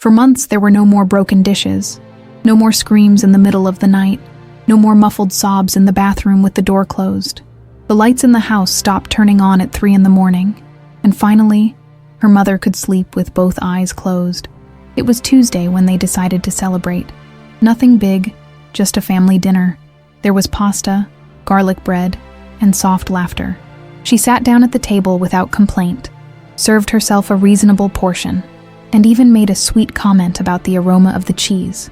For months, there were no more broken dishes, no more screams in the middle of the night, no more muffled sobs in the bathroom with the door closed. The lights in the house stopped turning on at 3 a.m, and finally, her mother could sleep with both eyes closed. It was Tuesday when they decided to celebrate. Nothing big, just a family dinner. There was pasta, garlic bread, and soft laughter. She sat down at the table without complaint, served herself a reasonable portion, and even made a sweet comment about the aroma of the cheese.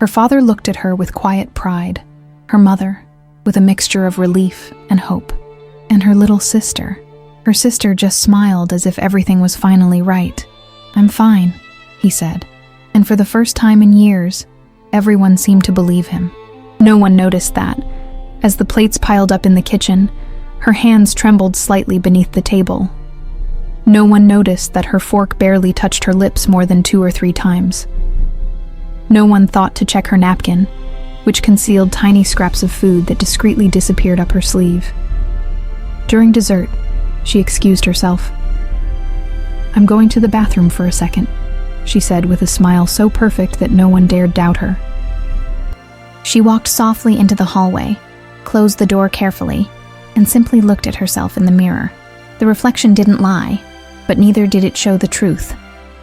Her father looked at her with quiet pride, her mother with a mixture of relief and hope, and her little sister. Her sister just smiled as if everything was finally right. "I'm fine," he said, and for the first time in years, everyone seemed to believe him. No one noticed that, as the plates piled up in the kitchen, her hands trembled slightly beneath the table. No one noticed that her fork barely touched her lips more than 2 or 3 times. No one thought to check her napkin, which concealed tiny scraps of food that discreetly disappeared up her sleeve. During dessert, she excused herself. "I'm going to the bathroom for a second," she said with a smile so perfect that no one dared doubt her. She walked softly into the hallway, closed the door carefully, and simply looked at herself in the mirror. The reflection didn't lie, but neither did it show the truth.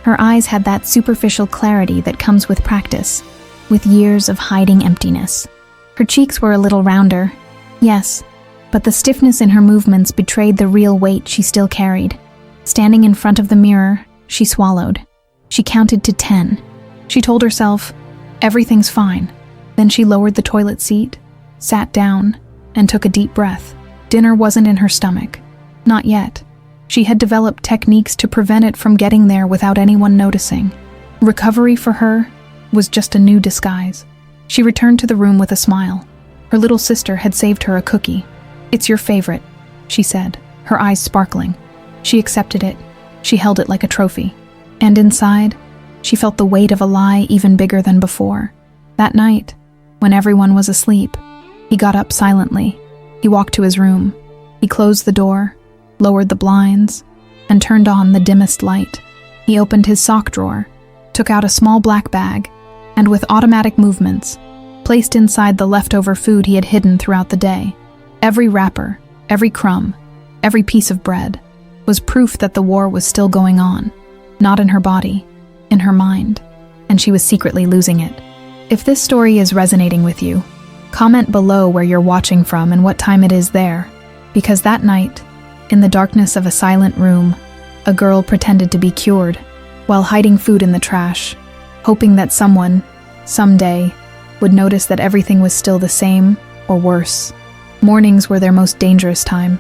Her eyes had that superficial clarity that comes with practice, with years of hiding emptiness. Her cheeks were a little rounder, yes, but the stiffness in her movements betrayed the real weight she still carried. Standing in front of the mirror, she swallowed. She counted to 10. She told herself, "Everything's fine." Then she lowered the toilet seat, sat down, and took a deep breath. Dinner wasn't in her stomach. Not yet. She had developed techniques to prevent it from getting there without anyone noticing. Recovery for her was just a new disguise. She returned to the room with a smile. Her little sister had saved her a cookie. "It's your favorite," she said, her eyes sparkling. She accepted it. She held it like a trophy. And inside, she felt the weight of a lie even bigger than before. That night, when everyone was asleep, he got up silently. He walked to his room. He closed the door, lowered the blinds, and turned on the dimmest light. He opened his sock drawer, took out a small black bag, and with automatic movements, placed inside the leftover food he had hidden throughout the day. Every wrapper, every crumb, every piece of bread was proof that the war was still going on, not in her body, in her mind, and she was secretly losing it. If this story is resonating with you, comment below where you're watching from and what time it is there, because that night, in the darkness of a silent room, a girl pretended to be cured while hiding food in the trash, hoping that someone, someday, would notice that everything was still the same or worse. Mornings were their most dangerous time,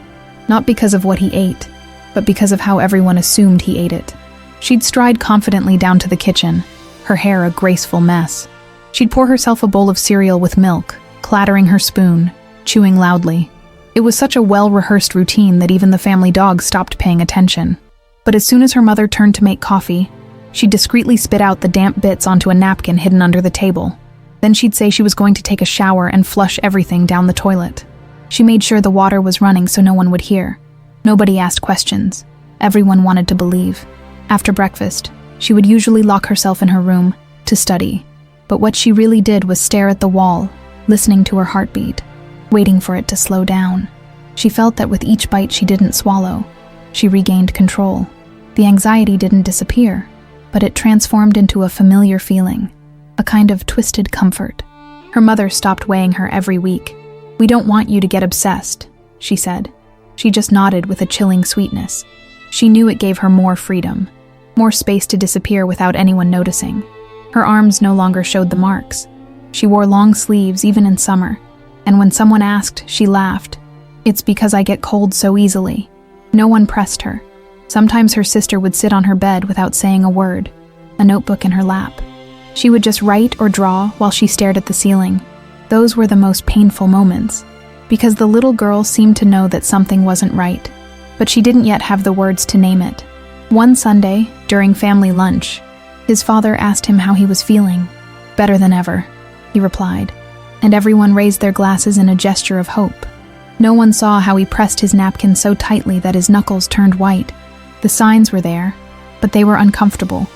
not because of what he ate, but because of how everyone assumed he ate it. She'd stride confidently down to the kitchen, her hair a graceful mess. She'd pour herself a bowl of cereal with milk, clattering her spoon, chewing loudly. It was such a well-rehearsed routine that even the family dog stopped paying attention. But as soon as her mother turned to make coffee, she'd discreetly spit out the damp bits onto a napkin hidden under the table. Then she'd say she was going to take a shower and flush everything down the toilet. She made sure the water was running so no one would hear. Nobody asked questions. Everyone wanted to believe. After breakfast, she would usually lock herself in her room to study. But what she really did was stare at the wall, listening to her heartbeat, waiting for it to slow down. She felt that with each bite she didn't swallow, she regained control. The anxiety didn't disappear, but it transformed into a familiar feeling, a kind of twisted comfort. Her mother stopped weighing her every week. "We don't want you to get obsessed," she said. She just nodded with a chilling sweetness. She knew it gave her more freedom, more space to disappear without anyone noticing. Her arms no longer showed the marks. She wore long sleeves even in summer, and when someone asked, she laughed. "It's because I get cold so easily." No one pressed her. Sometimes her sister would sit on her bed without saying a word, a notebook in her lap. She would just write or draw while she stared at the ceiling. Those were the most painful moments, because the little girl seemed to know that something wasn't right, but she didn't yet have the words to name it. One Sunday, during family lunch, his father asked him how he was feeling. "Better than ever," he replied, and everyone raised their glasses in a gesture of hope. No one saw how he pressed his napkin so tightly that his knuckles turned white. The signs were there, but they were uncomfortable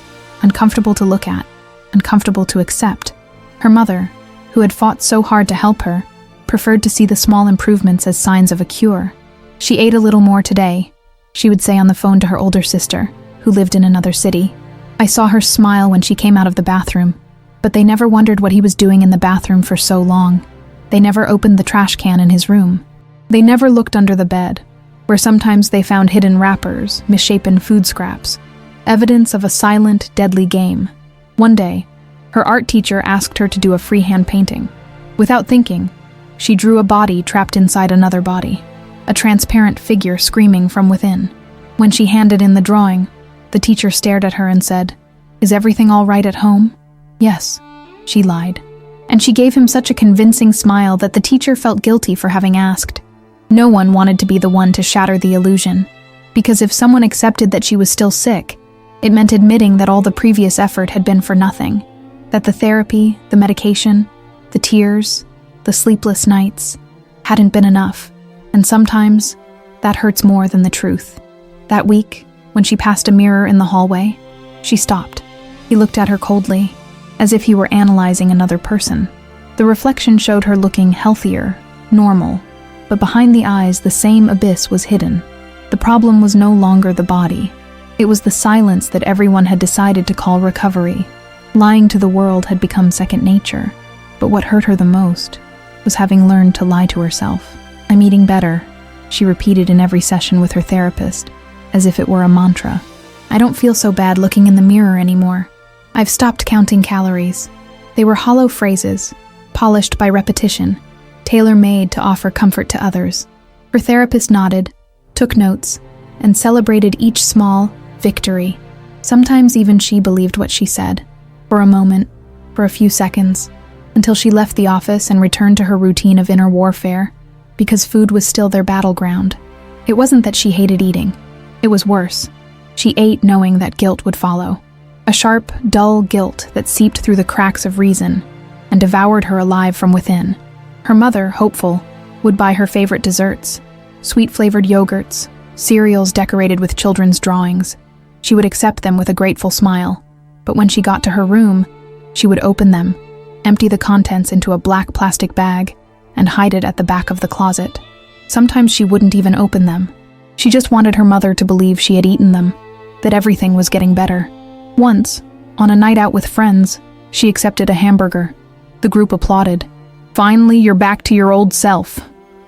to look at. uncomfortable to accept. Her mother, who had fought so hard to help her, preferred to see the small improvements as signs of a cure. She ate a little more today, she would say on the phone to her older sister, who lived in another city. I saw her smile when she came out of the bathroom, but they never wondered what he was doing in the bathroom for so long. They never opened the trash can in his room. They never looked under the bed, where sometimes they found hidden wrappers, misshapen food scraps, evidence of a silent, deadly game. One day, her art teacher asked her to do a freehand painting. Without thinking, she drew a body trapped inside another body, a transparent figure screaming from within. When she handed in the drawing, the teacher stared at her and said, "Is everything all right at home?" "Yes," she lied. And she gave him such a convincing smile that the teacher felt guilty for having asked. No one wanted to be the one to shatter the illusion, because if someone accepted that she was still sick, it meant admitting that all the previous effort had been for nothing, that the therapy, the medication, the tears, the sleepless nights hadn't been enough, and sometimes that hurts more than the truth. That week, when she passed a mirror in the hallway, she stopped. He looked at her coldly, as if he were analyzing another person. The reflection showed her looking healthier, normal, but behind the eyes the same abyss was hidden. The problem was no longer the body. It was the silence that everyone had decided to call recovery. Lying to the world had become second nature, but what hurt her the most was having learned to lie to herself. "I'm eating better," she repeated in every session with her therapist, as if it were a mantra. "I don't feel so bad looking in the mirror anymore. I've stopped counting calories." They were hollow phrases, polished by repetition, tailor-made to offer comfort to others. Her therapist nodded, took notes, and celebrated each small victory. Sometimes even she believed what she said, for a moment, for a few seconds, until she left the office and returned to her routine of inner warfare, because food was still their battleground. It wasn't that she hated eating. It was worse. She ate knowing that guilt would follow. A sharp, dull guilt that seeped through the cracks of reason and devoured her alive from within. Her mother, hopeful, would buy her favorite desserts, sweet-flavored yogurts, cereals decorated with children's drawings. She would accept them with a grateful smile, but when she got to her room, she would open them, empty the contents into a black plastic bag, and hide it at the back of the closet. Sometimes she wouldn't even open them. She just wanted her mother to believe she had eaten them, that everything was getting better. Once, on a night out with friends, she accepted a hamburger. The group applauded. "Finally, you're back to your old self,"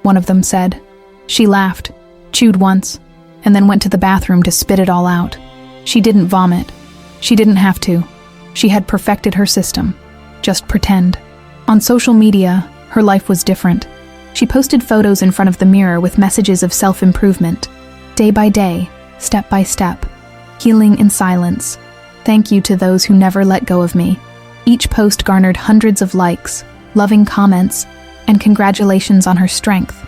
one of them said. She laughed, chewed once, and then went to the bathroom to spit it all out. She didn't vomit. She didn't have to. She had perfected her system. Just pretend. On social media, her life was different. She posted photos in front of the mirror with messages of self-improvement. Day by day, step by step. Healing in silence. Thank you to those who never let go of me. Each post garnered hundreds of likes, loving comments, and congratulations on her strength.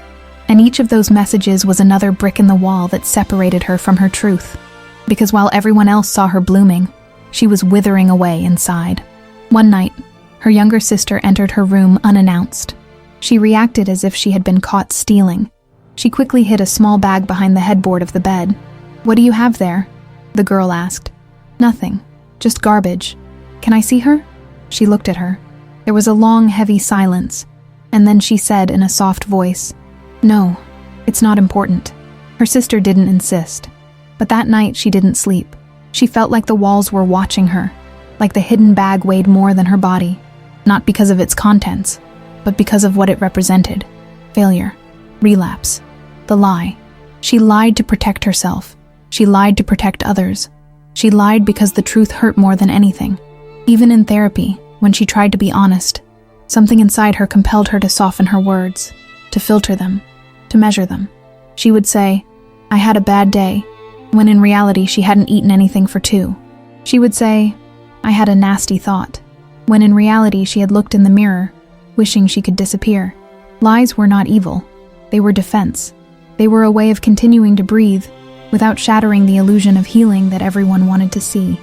And each of those messages was another brick in the wall that separated her from her truth. Because while everyone else saw her blooming, she was withering away inside. One night, her younger sister entered her room unannounced. She reacted as if she had been caught stealing. She quickly hid a small bag behind the headboard of the bed. "What do you have there?" the girl asked. "Nothing, just garbage. Can I see her?" She looked at her. There was a long, heavy silence, and then she said in a soft voice, "No, it's not important." Her sister didn't insist, but that night she didn't sleep. She felt like the walls were watching her, like the hidden bag weighed more than her body, not because of its contents, but because of what it represented. Failure, relapse, the lie. She lied to protect herself. She lied to protect others. She lied because the truth hurt more than anything. Even in therapy, when she tried to be honest, something inside her compelled her to soften her words, to filter them, to measure them. She would say, "I had a bad day," when in reality she hadn't eaten anything for 2. She would say, "I had a nasty thought," when in reality she had looked in the mirror, wishing she could disappear. Lies were not evil. They were defense. They were a way of continuing to breathe without shattering the illusion of healing that everyone wanted to see.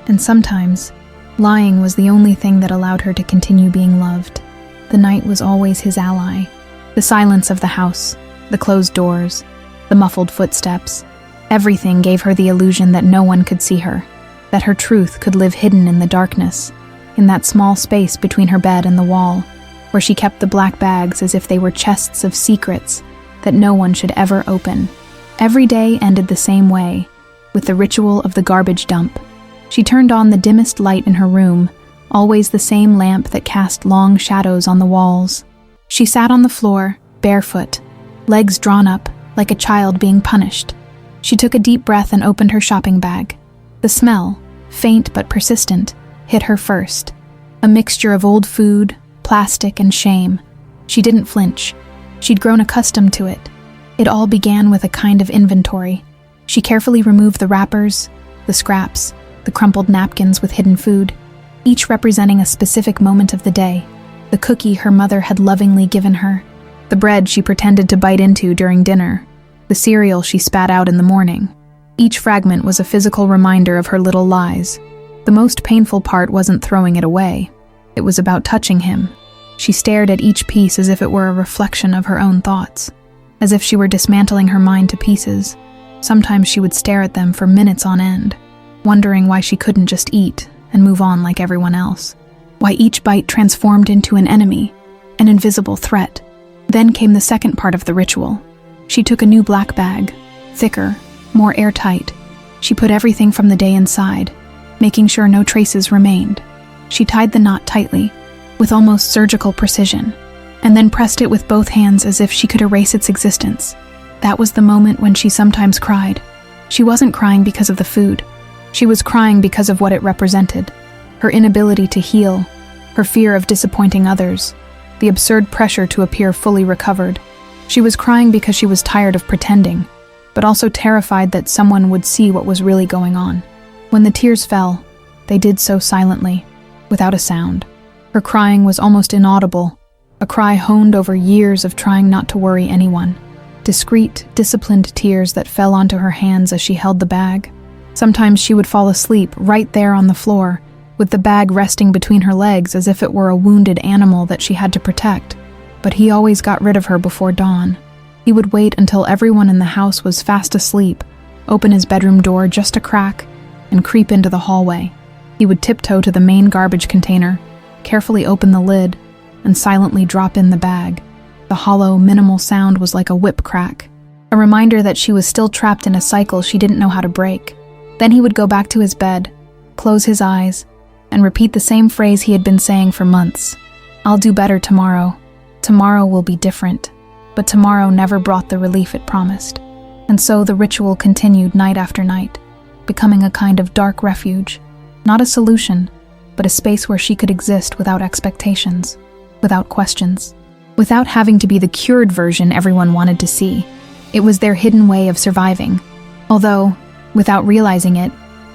And sometimes, lying was the only thing that allowed her to continue being loved. The night was always his ally. The silence of the house, the closed doors, the muffled footsteps, everything gave her the illusion that no one could see her, that her truth could live hidden in the darkness. in that small space between her bed and the wall, where she kept the black bags as if they were chests of secrets that no one should ever open. Every day ended the same way, with the ritual of the garbage dump. She turned on the dimmest light in her room, always the same lamp that cast long shadows on the walls. She sat on the floor, barefoot, legs drawn up, like a child being punished. She took a deep breath and opened her shopping bag. The smell, faint but persistent, hit her first. A mixture of old food, plastic, and shame. She didn't flinch. She'd grown accustomed to it. It all began with a kind of inventory. She carefully removed the wrappers, the scraps, the crumpled napkins with hidden food, each representing a specific moment of the day. The cookie her mother had lovingly given her, the bread she pretended to bite into during dinner, the cereal she spat out in the morning. Each fragment was a physical reminder of her little lies. The most painful part wasn't throwing it away. It was about touching him. She stared at each piece as if it were a reflection of her own thoughts, as if she were dismantling her mind to pieces. Sometimes she would stare at them for minutes on end, wondering why she couldn't just eat and move on like everyone else. Why each bite transformed into an enemy, an invisible threat. Then came the second part of the ritual. She took a new black bag, thicker, more airtight. She put everything from the day inside, making sure no traces remained. She tied the knot tightly, with almost surgical precision, and then pressed it with both hands as if she could erase its existence. That was the moment when she sometimes cried. She wasn't crying because of the food. She was crying because of what it represented. Her inability to heal, her fear of disappointing others, the absurd pressure to appear fully recovered. She was crying because she was tired of pretending, but also terrified that someone would see what was really going on. When the tears fell, they did so silently, without a sound. Her crying was almost inaudible, a cry honed over years of trying not to worry anyone. Discreet, disciplined tears that fell onto her hands as she held the bag. Sometimes she would fall asleep right there on the floor, with the bag resting between her legs as if it were a wounded animal that she had to protect. But he always got rid of her before dawn. He would wait until everyone in the house was fast asleep, open his bedroom door just a crack, and creep into the hallway. He would tiptoe to the main garbage container, carefully open the lid, and silently drop in the bag. The hollow, minimal sound was like a whip crack, a reminder that she was still trapped in a cycle she didn't know how to break. Then he would go back to his bed, close his eyes, and repeat the same phrase he had been saying for months. "I'll do better tomorrow. Tomorrow will be different." But tomorrow never brought the relief it promised. And so the ritual continued night after night, becoming a kind of dark refuge. Not a solution, but a space where she could exist without expectations, without questions, without having to be the cured version everyone wanted to see. It was their hidden way of surviving. Although, without realizing it,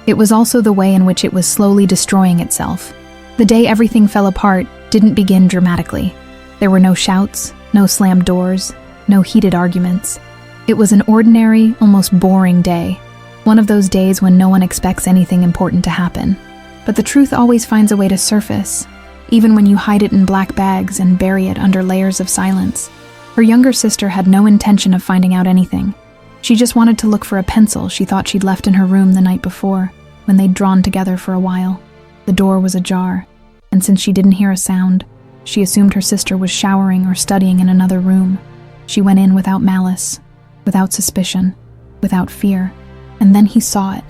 it was also the way in which it was slowly destroying itself. The day everything fell apart didn't begin dramatically. There were no shouts, no slammed doors, no heated arguments. It was an ordinary, almost boring day. One of those days when no one expects anything important to happen. But the truth always finds a way to surface, even when you hide it in black bags and bury it under layers of silence. Her younger sister had no intention of finding out anything. She just wanted to look for a pencil she thought she'd left in her room the night before, when they'd drawn together for a while. The door was ajar, and since she didn't hear a sound, she assumed her sister was showering or studying in another room. She went in without malice, without suspicion, without fear. And then he saw it.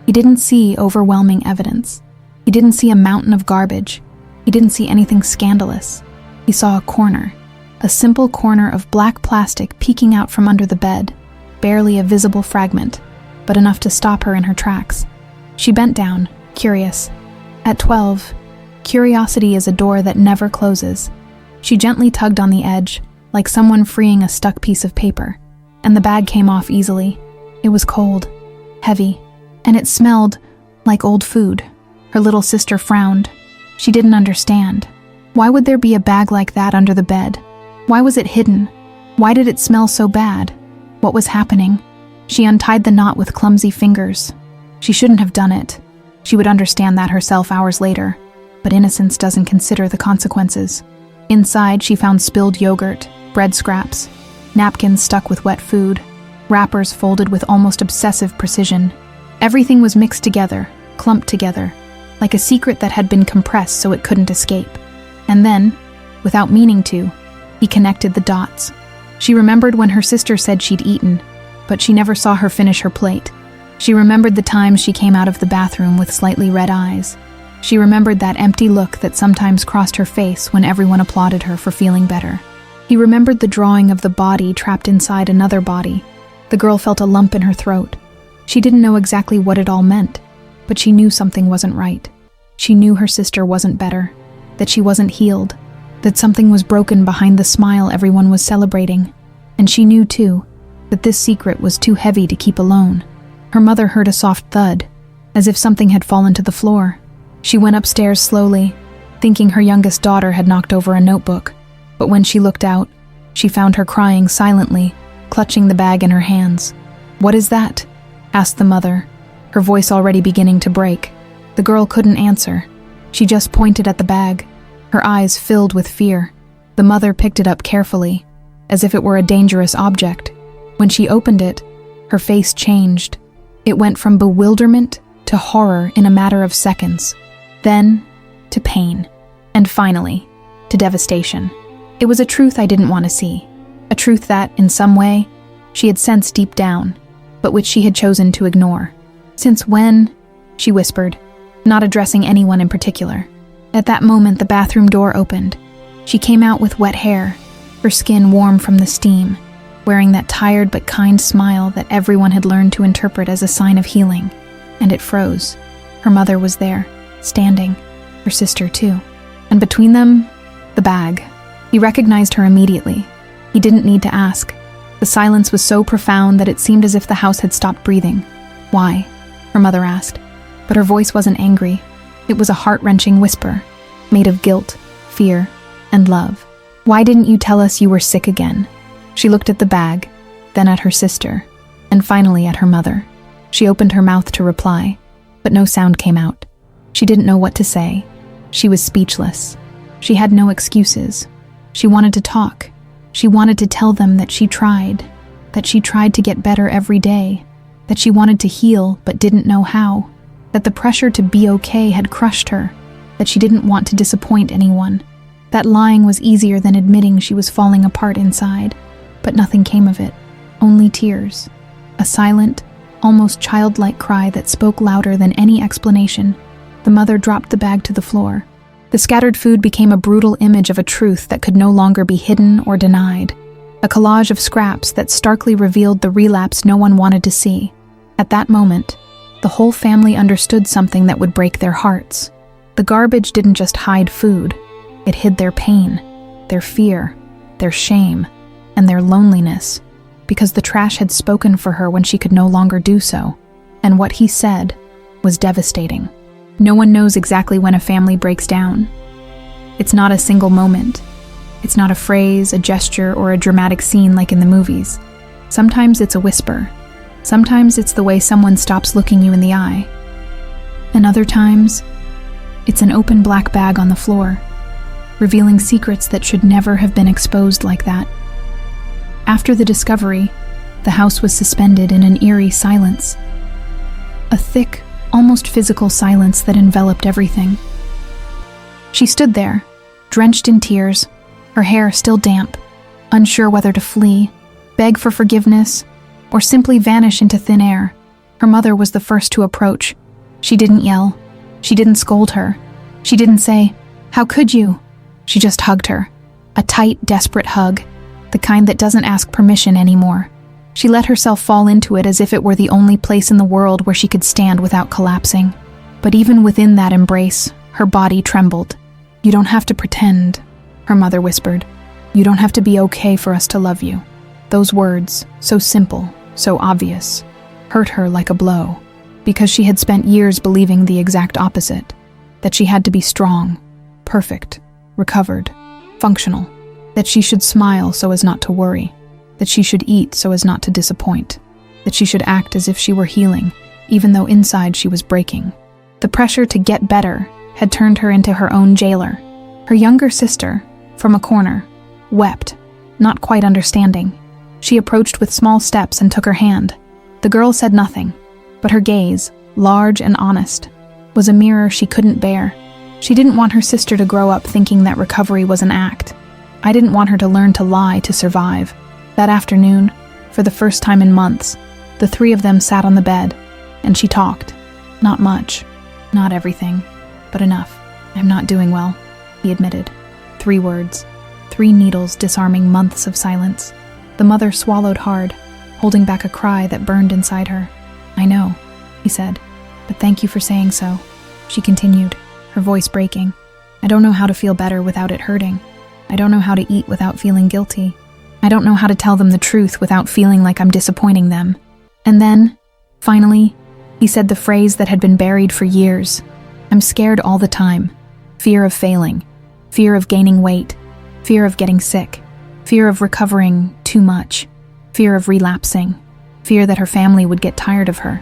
He didn't see overwhelming evidence. He didn't see a mountain of garbage. He didn't see anything scandalous. He saw a corner, a simple corner of black plastic peeking out from under the bed, barely a visible fragment, but enough to stop her in her tracks. She bent down, curious. At 12, curiosity is a door that never closes. She gently tugged on the edge, like someone freeing a stuck piece of paper, and the bag came off easily. It was cold, heavy, and it smelled like old food. Her little sister frowned. She didn't understand. Why would there be a bag like that under the bed? Why was it hidden? Why did it smell so bad? What was happening? She untied the knot with clumsy fingers. She shouldn't have done it. She would understand that herself hours later, but innocence doesn't consider the consequences. Inside, she found spilled yogurt, bread scraps, napkins stuck with wet food, wrappers folded with almost obsessive precision. Everything was mixed together, clumped together, like a secret that had been compressed so it couldn't escape. And then, without meaning to, he connected the dots. She remembered when her sister said she'd eaten, but she never saw her finish her plate. She remembered the times she came out of the bathroom with slightly red eyes. She remembered that empty look that sometimes crossed her face when everyone applauded her for feeling better. He remembered the drawing of the body trapped inside another body. The girl felt a lump in her throat. She didn't know exactly what it all meant, but she knew something wasn't right. She knew her sister wasn't better, that she wasn't healed, that something was broken behind the smile everyone was celebrating. And she knew, too, that this secret was too heavy to keep alone. Her mother heard a soft thud, as if something had fallen to the floor. She went upstairs slowly, thinking her youngest daughter had knocked over a notebook. But when she looked out, she found her crying silently, clutching the bag in her hands. "What is that?" asked the mother, her voice already beginning to break. The girl couldn't answer. She just pointed at the bag, her eyes filled with fear. The mother picked it up carefully, as if it were a dangerous object. When she opened it, her face changed. It went from bewilderment to horror in a matter of seconds, then to pain, and finally, to devastation. It was a truth I didn't want to see, a truth that, in some way, she had sensed deep down, but which she had chosen to ignore. "Since when?" she whispered, not addressing anyone in particular. At that moment, the bathroom door opened. She came out with wet hair, her skin warm from the steam, wearing that tired but kind smile that everyone had learned to interpret as a sign of healing. And it froze. Her mother was there, standing, her sister too. And between them, the bag. He recognized her immediately. He didn't need to ask. The silence was so profound that it seemed as if the house had stopped breathing. "Why?" her mother asked. But her voice wasn't angry. It was a heart-wrenching whisper, made of guilt, fear, and love. "Why didn't you tell us you were sick again?" She looked at the bag, then at her sister, and finally at her mother. She opened her mouth to reply, but no sound came out. She didn't know what to say. She was speechless. She had no excuses. She wanted to talk. She wanted to tell them that she tried to get better every day, that she wanted to heal but didn't know how, that the pressure to be okay had crushed her, that she didn't want to disappoint anyone, that lying was easier than admitting she was falling apart inside. But nothing came of it, only tears, a silent, almost childlike cry that spoke louder than any explanation. The mother dropped the bag to the floor. The scattered food became a brutal image of a truth that could no longer be hidden or denied, a collage of scraps that starkly revealed the relapse no one wanted to see. At that moment, the whole family understood something that would break their hearts. The garbage didn't just hide food, it hid their pain, their fear, their shame, and their loneliness, because the trash had spoken for her when she could no longer do so, and what he said was devastating. No one knows exactly when a family breaks down. It's not a single moment. It's not a phrase, a gesture, or a dramatic scene like in the movies. Sometimes it's a whisper. Sometimes it's the way someone stops looking you in the eye. And other times, it's an open black bag on the floor, revealing secrets that should never have been exposed like that. After the discovery, the house was suspended in an eerie silence. A thick, almost physical silence that enveloped everything. She stood there, drenched in tears, her hair still damp, unsure whether to flee, beg for forgiveness, or simply vanish into thin air. Her mother was the first to approach. She didn't yell. She didn't scold her. She didn't say, "How could you?" She just hugged her. A tight, desperate hug, the kind that doesn't ask permission anymore. She let herself fall into it as if it were the only place in the world where she could stand without collapsing. But even within that embrace, her body trembled. "You don't have to pretend," her mother whispered. "You don't have to be okay for us to love you." Those words, so simple, so obvious, hurt her like a blow, because she had spent years believing the exact opposite, that she had to be strong, perfect, recovered, functional, that she should smile so as not to worry, that she should eat so as not to disappoint, that she should act as if she were healing, even though inside she was breaking. The pressure to get better had turned her into her own jailer. Her younger sister, from a corner, wept, not quite understanding. She approached with small steps and took her hand. The girl said nothing, but her gaze, large and honest, was a mirror she couldn't bear. She didn't want her sister to grow up thinking that recovery was an act. I didn't want her to learn to lie to survive. That afternoon, for the first time in months, the three of them sat on the bed, and she talked. Not much, not everything, but enough. "I'm not doing well," he admitted. 3 words, 3 needles disarming months of silence. The mother swallowed hard, holding back a cry that burned inside her. "I know," he said, "but thank you for saying so." She continued, her voice breaking. "I don't know how to feel better without it hurting. I don't know how to eat without feeling guilty. I don't know how to tell them the truth without feeling like I'm disappointing them." And then, finally, he said the phrase that had been buried for years. "I'm scared all the time. Fear of failing. Fear of gaining weight. Fear of getting sick. Fear of recovering too much. Fear of relapsing. Fear that her family would get tired of her.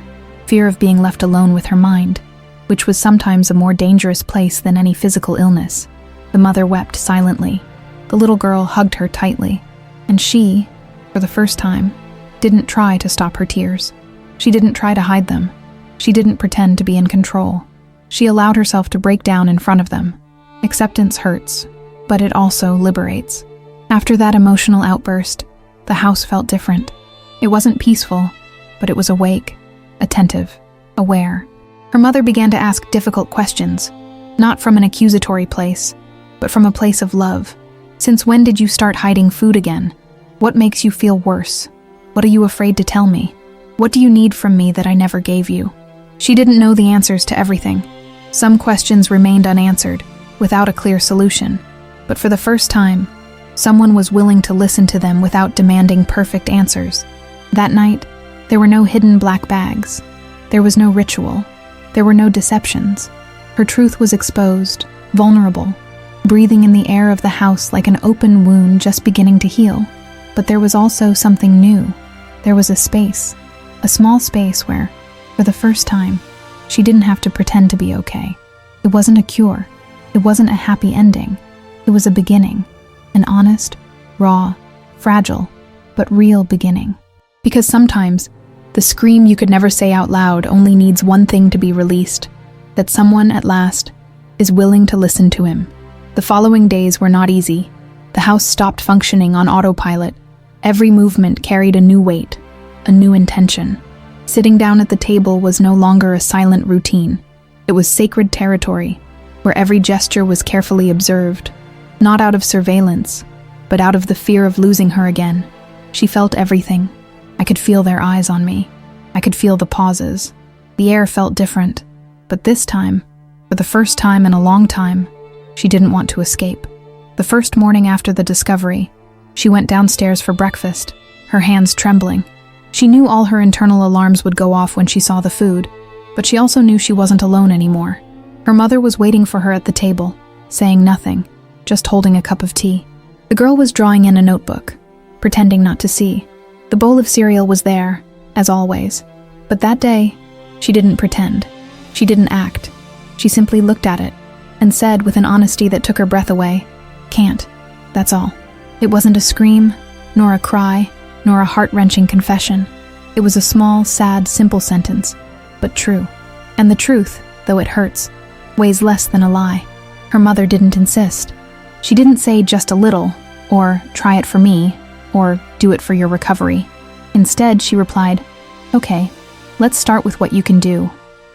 Fear of being left alone with her mind, which was sometimes a more dangerous place than any physical illness." The mother wept silently. The little girl hugged her tightly. And she, for the first time, didn't try to stop her tears. She didn't try to hide them. She didn't pretend to be in control. She allowed herself to break down in front of them. Acceptance hurts, but it also liberates. After that emotional outburst, the house felt different. It wasn't peaceful, but it was awake, attentive, aware. Her mother began to ask difficult questions, not from an accusatory place, but from a place of love. "Since when did you start hiding food again? What makes you feel worse? What are you afraid to tell me? What do you need from me that I never gave you?" She didn't know the answers to everything. Some questions remained unanswered, without a clear solution. But for the first time, someone was willing to listen to them without demanding perfect answers. That night, there were no hidden black bags. There was no ritual. There were no deceptions. Her truth was exposed, vulnerable, breathing in the air of the house like an open wound just beginning to heal. But there was also something new. There was a space, a small space where, for the first time, she didn't have to pretend to be okay. It wasn't a cure. It wasn't a happy ending. It was a beginning, an honest, raw, fragile, but real beginning. Because sometimes, the scream you could never say out loud only needs one thing to be released, that someone, at last, is willing to listen to him. The following days were not easy. The house stopped functioning on autopilot. Every movement carried a new weight, a new intention. Sitting down at the table was no longer a silent routine. It was sacred territory, where every gesture was carefully observed, not out of surveillance, but out of the fear of losing her again. She felt everything. I could feel their eyes on me. I could feel the pauses. The air felt different, but this time, for the first time in a long time, she didn't want to escape. The first morning after the discovery, she went downstairs for breakfast, her hands trembling. She knew all her internal alarms would go off when she saw the food, but she also knew she wasn't alone anymore. Her mother was waiting for her at the table, saying nothing, just holding a cup of tea. The girl was drawing in a notebook, pretending not to see. The bowl of cereal was there, as always, but that day, she didn't pretend. She didn't act. She simply looked at it and said with an honesty that took her breath away, "Can't, that's all." It wasn't a scream, nor a cry, nor a heart-wrenching confession. It was a small, sad, simple sentence, but true. And the truth, though it hurts, weighs less than a lie. Her mother didn't insist. She didn't say just a little, or try it for me, or do it for your recovery. Instead, she replied, "Okay, let's start with what you can do."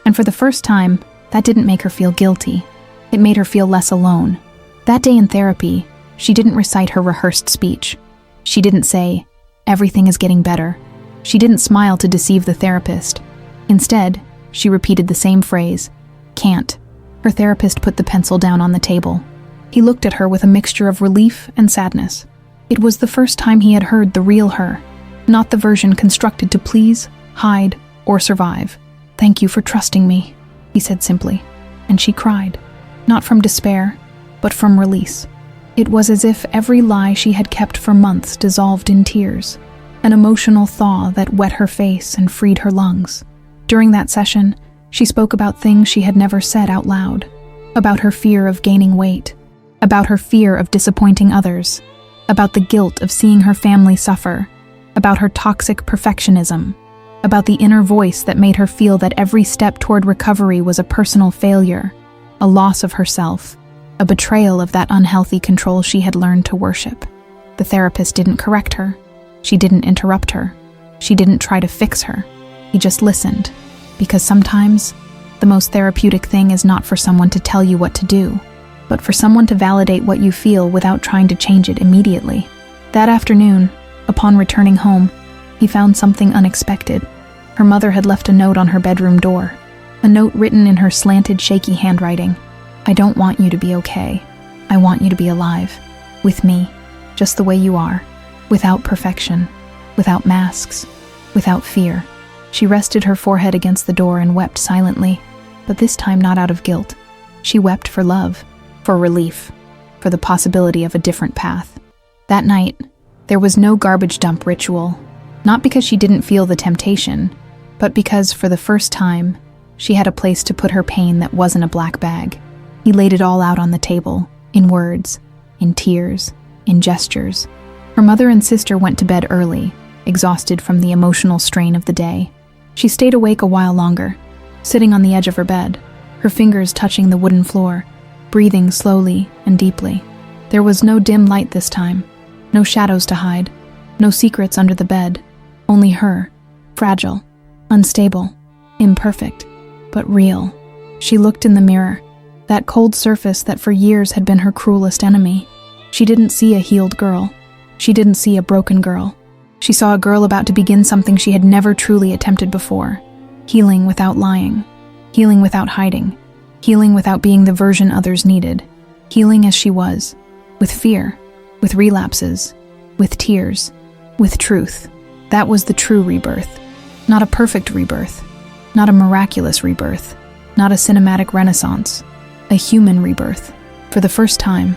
And for the first time, that didn't make her feel guilty. It made her feel less alone. That day in therapy, she didn't recite her rehearsed speech. She didn't say, "Everything is getting better." She didn't smile to deceive the therapist. Instead, she repeated the same phrase, "Can't." Her therapist put the pencil down on the table. He looked at her with a mixture of relief and sadness. It was the first time he had heard the real her, not the version constructed to please, hide, or survive. "Thank you for trusting me," he said simply. And she cried, not from despair, but from release. It was as if every lie she had kept for months dissolved in tears, an emotional thaw that wet her face and freed her lungs. During that session, she spoke about things she had never said out loud, about her fear of gaining weight, about her fear of disappointing others, about the guilt of seeing her family suffer, about her toxic perfectionism. about the inner voice that made her feel that every step toward recovery was a personal failure, a loss of herself, a betrayal of that unhealthy control she had learned to worship. The therapist didn't correct her. She didn't interrupt her. She didn't try to fix her. He just listened, because sometimes the most therapeutic thing is not for someone to tell you what to do, but for someone to validate what you feel without trying to change it immediately. That afternoon, upon returning home, he found something unexpected. Her mother had left a note on her bedroom door, a note written in her slanted, shaky handwriting. "I don't want you to be okay. I want you to be alive, with me, just the way you are, without perfection, without masks, without fear." She rested her forehead against the door and wept silently, but this time not out of guilt. She wept for love, for relief, for the possibility of a different path. That night, there was no garbage dump ritual, not because she didn't feel the temptation, but because, for the first time, she had a place to put her pain that wasn't a black bag. He laid it all out on the table, in words, in tears, in gestures. Her mother and sister went to bed early, exhausted from the emotional strain of the day. She stayed awake a while longer, sitting on the edge of her bed, her fingers touching the wooden floor, breathing slowly and deeply. There was no dim light this time, no shadows to hide, no secrets under the bed, only her, fragile, unstable, imperfect, but real. She looked in the mirror, that cold surface that for years had been her cruelest enemy. She didn't see a healed girl. She didn't see a broken girl. She saw a girl about to begin something she had never truly attempted before. Healing without lying. Healing without hiding. Healing without being the version others needed. Healing as she was. With fear. With relapses. With tears. With truth. That was the true rebirth. Not a perfect rebirth. Not a miraculous rebirth. Not a cinematic renaissance. A human rebirth. For the first time.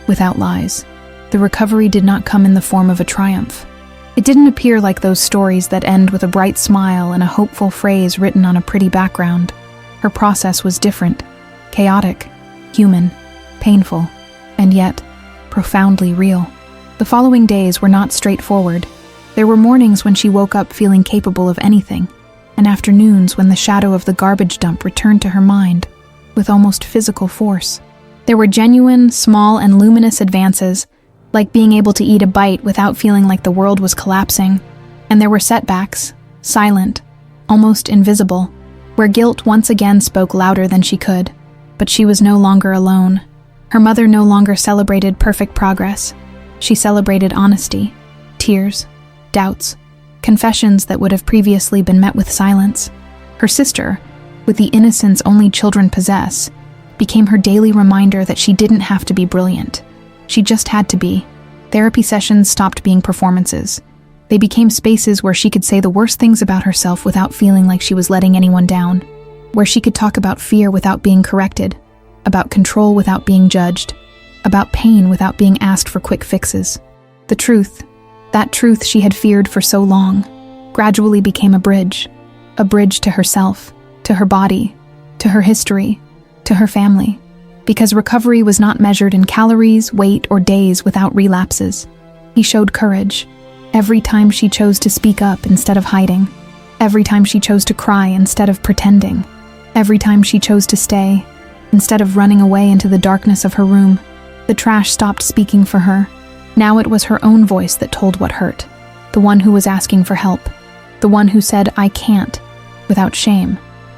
Without lies. The recovery did not come in the form of a triumph. It didn't appear like those stories that end with a bright smile and a hopeful phrase written on a pretty background. Her process was different, chaotic, human, painful, and yet profoundly real. The following days were not straightforward. There were mornings when she woke up feeling capable of anything, and afternoons when the shadow of the garbage dump returned to her mind with almost physical force. There were genuine, small, and luminous advances, like being able to eat a bite without feeling like the world was collapsing. And there were setbacks, silent, almost invisible, where guilt once again spoke louder than she could. But she was no longer alone. Her mother no longer celebrated perfect progress. She celebrated honesty, tears, doubts, confessions that would have previously been met with silence. Her sister, with the innocence only children possess, became her daily reminder that she didn't have to be brilliant. She just had to be. Therapy sessions stopped being performances. They became spaces where she could say the worst things about herself without feeling like she was letting anyone down, where she could talk about fear without being corrected, about control without being judged, about pain without being asked for quick fixes. The truth, that truth she had feared for so long, gradually became a bridge to herself, to her body, to her history, to her family. Because recovery was not measured in calories, weight, or days without relapses. He showed courage. Every time she chose to speak up instead of hiding. Every time she chose to cry instead of pretending. Every time she chose to stay, instead of running away into the darkness of her room. The trash stopped speaking for her. Now it was her own voice that told what hurt. The one who was asking for help. The one who said, "I can't," without shame.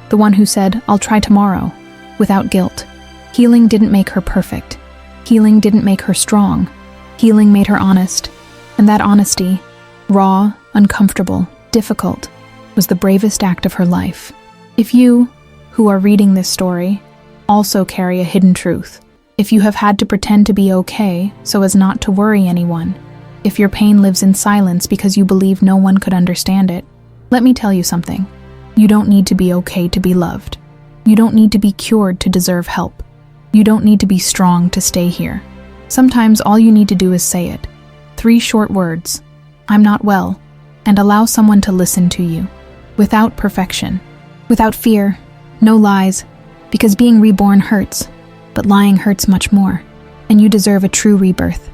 The one who said, "I'll try tomorrow," without guilt. Healing didn't make her perfect. Healing didn't make her strong. Healing made her honest. And that honesty, raw, uncomfortable, difficult, was the bravest act of her life. If you, who are reading this story, also carry a hidden truth, if you have had to pretend to be okay so as not to worry anyone, if your pain lives in silence because you believe no one could understand it, let me tell you something. You don't need to be okay to be loved. You don't need to be cured to deserve help. You don't need to be strong to stay here. Sometimes all you need to do is say it. 3 short words, "I'm not well," and allow someone to listen to you. Without perfection. Without fear. No lies. Because being reborn hurts, but lying hurts much more. And you deserve a true rebirth.